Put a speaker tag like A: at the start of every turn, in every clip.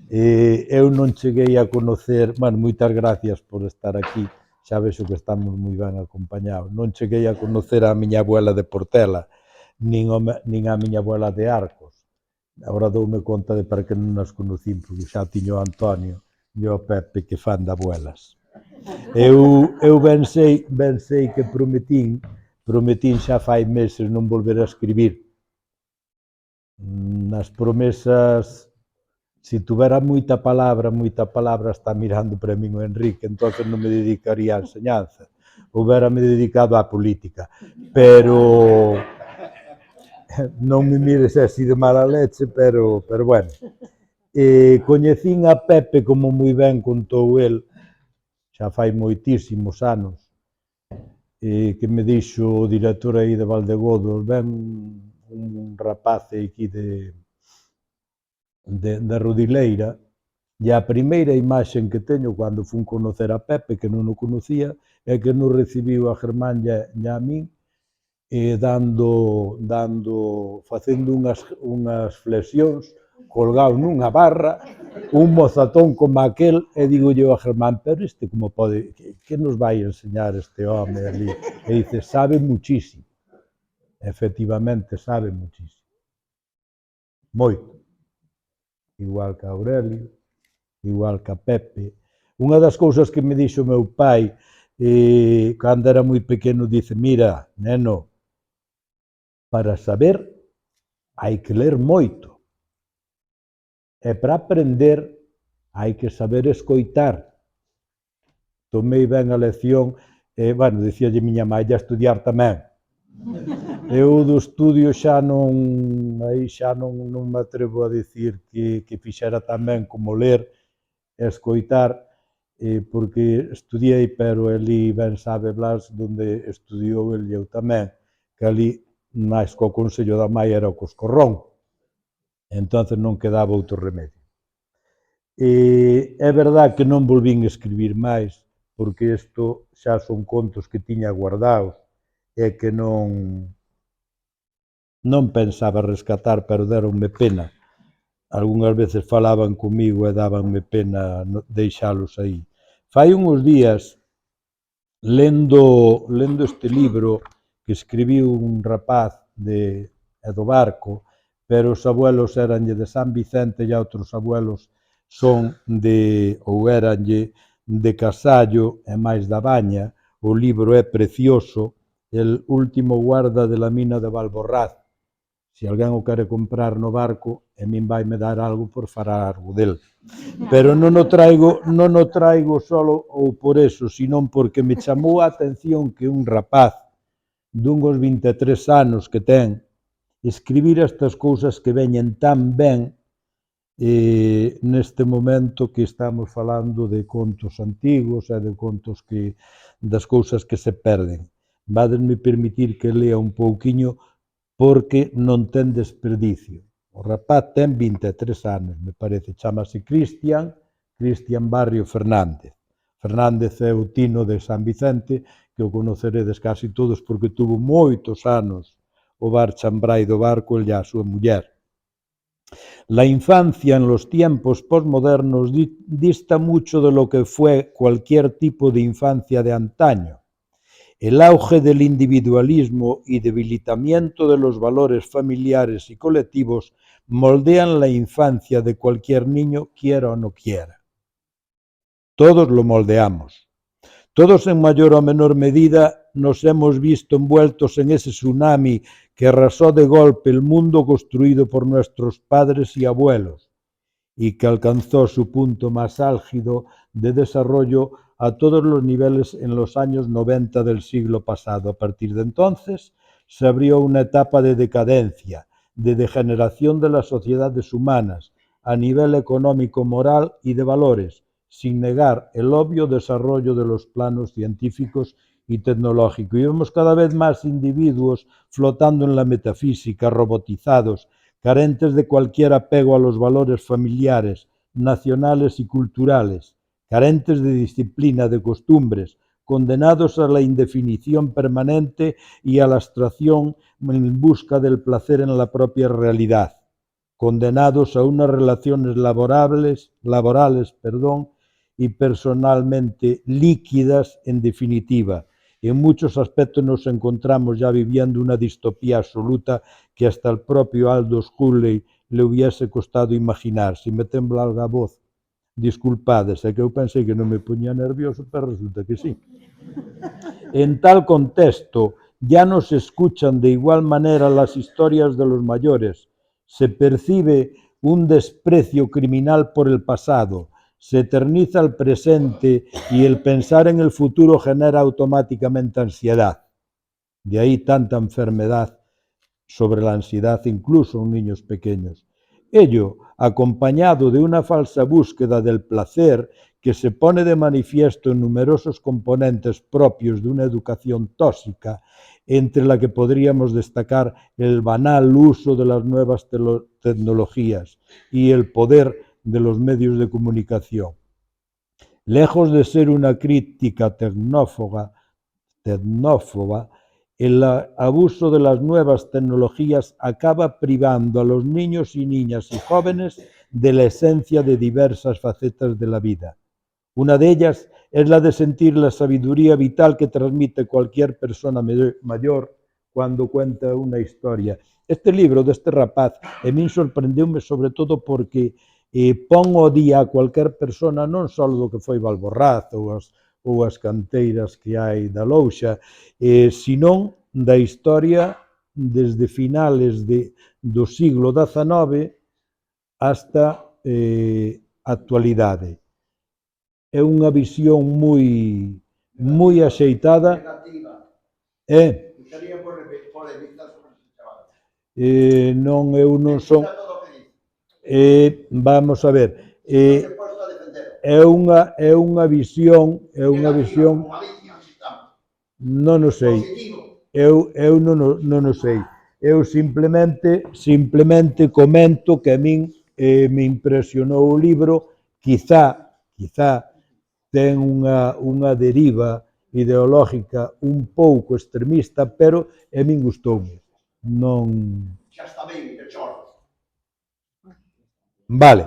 A: Eu non cheguei a conocer, bueno, moitas gracias por estar aquí, xa vexo que estamos moi ben acompañados. Non cheguei a conocer a miña abuela de Portela, nin a miña abuela de Arcos. Agora doume conta de para que non as conocín, porque xa tiño o Antonio e o Pepe que fan de abuelas. Eu ben sei que prometín xa fai meses non volver a escribir. Nas promesas, se tuvera moita palabra está mirando para min o Enrique, entonces non me dedicaría á enseñanza, houbérame dedicado á política, pero non me mires así de mala leche, pero bueno. Coñecín a Pepe, como moi ben contou el, xa fai moitísimos anos, que me dixo o director aí de Valdegodos, ven un rapaz aquí de Rodileira, e a primeira imaxen que teño cando fun conocer a Pepe, que non o conocía, é que nos recibiu a Germán e a min, facendo unhas flexións, colgado nunha barra, un mozatón como aquel, e digo yo a Germán, pero este como pode, que nos vai enseñar este home ali? E dice, sabe muchísimo. Efectivamente, sabe muchísimo. Moito. Igual que a Aurelio, igual que a Pepe. Unha das cousas que me dixo o meu pai, cando era moi pequeno, dice, mira, neno, para saber hai que ler moito. E para aprender hai que saber escoitar. Tomei ben a lección, bueno, dicíalle miña mãe, a estudiar tamén. Eu do estudio xa non me atrevo a dicir que fixera tan ben como ler e escoitar, porque estudiei, pero ali ben sabe Blas donde estudiou el e eu tamén, que ali máis co consello da mãe era o coscorrón, entonces non quedaba outro remedio. É verdad que non volvín escribir máis, porque isto xa son contos que tiña guardados e que non pensaba rescatar, pero deronme pena. Algúnas veces falaban comigo e dábanme pena deixalos aí. Fai uns días, lendo este libro que escribiu un rapaz do Barco, pero os abuelos eranlle de San Vicente e outros abuelos son eranlle de Casallo e máis da Baña. O libro é precioso, El último guarda de la mina de Valborraz. Se alguén o quere comprar no Barco, a min vaime dar algo por falar algo del. Pero non o traigo solo ou por eso, senón porque me chamou a atención que un rapaz dunhos 23 anos que ten, escribir estas cousas que veñen tan ben neste momento que estamos falando de contos antigos e de contos das cousas que se perden. Vadesme permitir que lea un pouquiño porque non ten desperdicio. O rapaz ten 23 anos, me parece, chamase Cristian Barrio Fernández. Fernández é o tino de San Vicente, que o conoceredes casi todos porque tuvo moitos anos o bar Chambrai do Barco, el e a súa muller. La infancia en los tiempos postmodernos dista mucho de lo que fue cualquier tipo de infancia de antaño. El auge del individualismo y debilitamiento de los valores familiares y colectivos moldean la infancia de cualquier niño, quiera o no quiera. Todos lo moldeamos. Todos en mayor o menor medida nos hemos visto envueltos en ese tsunami que arrasó de golpe el mundo construido por nuestros padres y abuelos y que alcanzó su punto más álgido de desarrollo a todos los niveles en los años 90 del siglo pasado. A partir de entonces se abrió una etapa de decadencia, de degeneración de las sociedades humanas a nivel económico, moral y de valores, sin negar el obvio desarrollo de los planos científicos y tecnológicos. Y vemos cada vez más individuos flotando en la metafísica, robotizados, carentes de cualquier apego a los valores familiares, nacionales y culturales, carentes de disciplina, de costumbres, condenados a la indefinición permanente y a la abstracción en busca del placer en la propia realidad. condenados a unas relaciones laborales, y personalmente líquidas en definitiva. En muchos aspectos nos encontramos ya viviendo una distopía absoluta que hasta el propio Aldous Huxley le hubiese costado imaginar. Si me tembla algo a voz, disculpades, é que eu pensei que non me poñía nervioso, pero resulta que sí. En tal contexto, ya no se escuchan de igual manera las historias de los mayores, se percibe un desprecio criminal por el pasado, se eterniza el presente y el pensar en el futuro genera automáticamente ansiedad. De ahí tanta enfermedad sobre la ansiedad incluso en niños pequeños. Ello, acompañado de una falsa búsqueda del placer que se pone de manifiesto en numerosos componentes propios de una educación tóxica, entre la que podríamos destacar el banal uso de las nuevas tecnologías y el poder de los medios de comunicación. Lejos de ser una crítica tecnófoba, el abuso de las nuevas tecnologías acaba privando a los niños y niñas y jóvenes de la esencia de diversas facetas de la vida. Una de ellas es la de sentir la sabiduría vital que transmite cualquier persona mayor cuando cuenta unha historia. Este libro deste rapaz a min sorprendeume sobre todo porque pon ao día a cualquier persona non só do que foi Valborraz ou as canteiras que hai da Louxa, senón da historia desde finales do siglo XIX hasta a actualidade. É unha visión moi axeitada. Non, eu non son... Vamos a ver, é unha visión, non o sei, eu non o sei, eu simplemente comento que a min me impresionou o libro, quizá ten unha deriva ideológica un pouco extremista, pero a min gustoume. Non... Xa está ben, que chorro. Vale.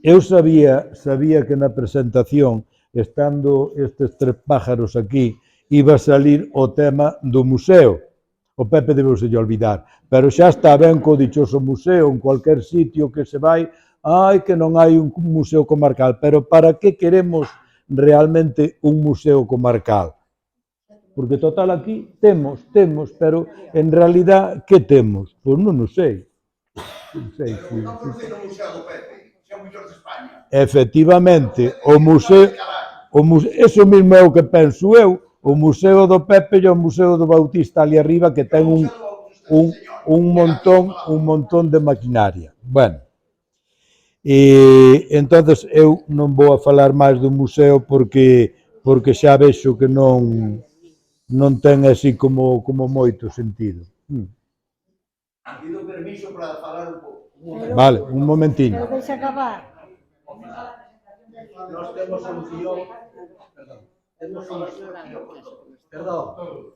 A: Eu sabía que na presentación, estando estes tres pájaros aquí, iba a salir o tema do museo. O Pepe debeuse olvidar, pero xa está ben co dichoso museo, en cualquier sitio que se vai, que non hai un museo comarcal, pero para que queremos realmente un museo comarcal? Porque total aquí temos, pero en realidad, que temos? Pois non o sei. Non sei se... Efectivamente, o museo, eso mesmo é o que penso eu, o Museo do Pepe e o Museo do Bautista ali arriba que ten un montón de maquinaria. Bueno, entonces eu non vou a falar máis do museo porque xa vexo que non ten así como moito sentido. Pido permiso para falar un pouco. Vale, un momentiño. Pero deixa acabar. Nós temos un guión... Perdón.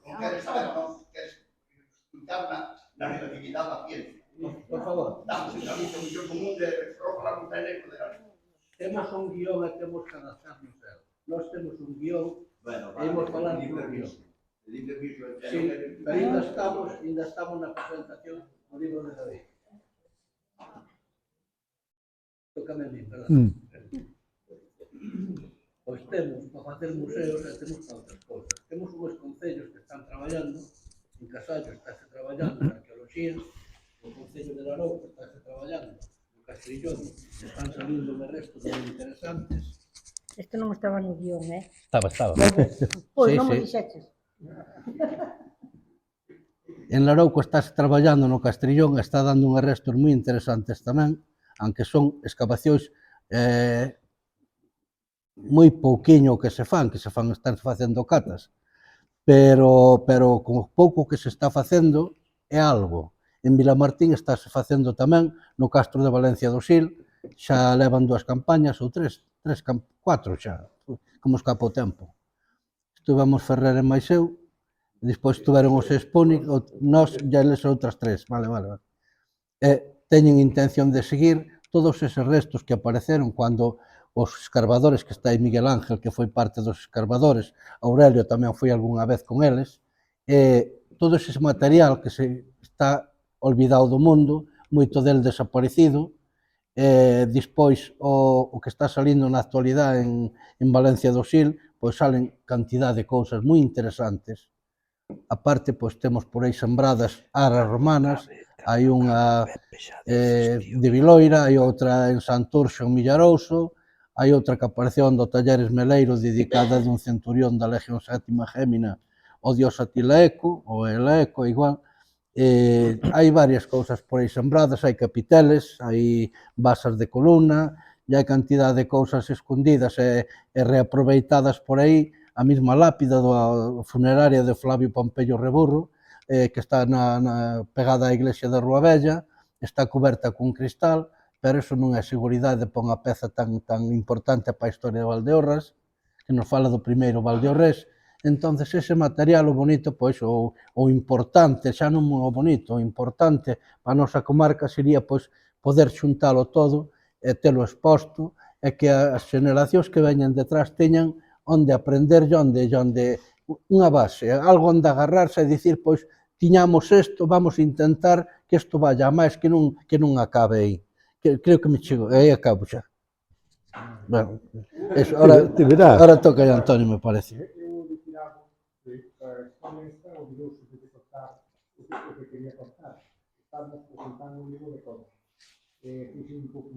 A: Non queres saber, non queres escuchar na relatividade da ciencia. Por favor. Damos en Galicia un guión común de falar un técnico de Galicia. Temos un guión e temos que adaptarnos a él. Nós temos un guión e imos falar un guión. Sí, pero ainda estamos na presentación do libro de David. Tócame a mí, perdón. Pois temos para facer museos e temos para outras cousas. Temos uns concellos que están traballando, en Casallo estáse traballando en arqueoloxía, o Concello de Larou estáse traballando, en Castrillón están salindo de restos moi interesantes. Isto non estaba no guión, Estaba. Pois non me dixeches. En Larouco estáse traballando no Castrillón e está dando unhas restos moi interesantes tamén, aunque son excavacións moi pouquiño que se fan, están facendo catas, pero con pouco que se está facendo é algo. En Vilamartín estáse facendo tamén, no Castro de Valencia do Sil, xa levan 2 campañas ou 4 xa, como escapa o tempo. Estuvemos Ferrer e máis eu,
B: Despois tuveron os Sputnik, nós ya les outras 3, vale. Teñen intención de seguir todos eses restos que apareceron cando os escarbadores, que está aí Miguel Ángel, que foi parte dos escarbadores, Aurelio tamén foi algunha vez con eles, todo ese material que se está olvidado do mundo, moito del desaparecido, despois o que está salindo na actualidade en Valencia do Sil, pois salen cantidad de cousas moi interesantes. Aparte, pois temos por aí sembradas aras romanas, hai unha de Viloira, hai outra en Santurxo, en Millarouso, hai outra que apareceu do Talleres Meleiro dedicada dun centurión da Legión Sétima Gémina ao dios Atilaeco, ou Eleeco, igual. Hai varias cousas por aí sembradas, hai capiteles, hai basas de columna, e hai cantidad de cousas escondidas e reaproveitadas por aí, a mesma lápida da funeraria de Flavio Pompeyo Reburro, que está pegada á iglesia da Rúa Vella, está coberta cun cristal, pero iso non é seguridade para unha peza tan importante para a historia de Valdeorras, que nos fala do primeiro Valdeorrés. Entonces ese material, o bonito, pois o importante, xa non o bonito, o importante para a nosa comarca sería pois poder xuntalo todo e telo exposto e que as xeneracións que veñan detrás teñan onde aprender e onde unha base, algo onde agarrarse e dicir, pois, tiñamos isto, vamos a intentar que isto vaya a máis, que non acabe aí. Creo que me chego, aí acabo xa. Bueno, eso, ahora toca a Antonio, me parece.
C: Eu dicir algo con esta, olvidou-se de cortar o que quería cortar. Estamos presentando un libro de contos. Fixe un pouco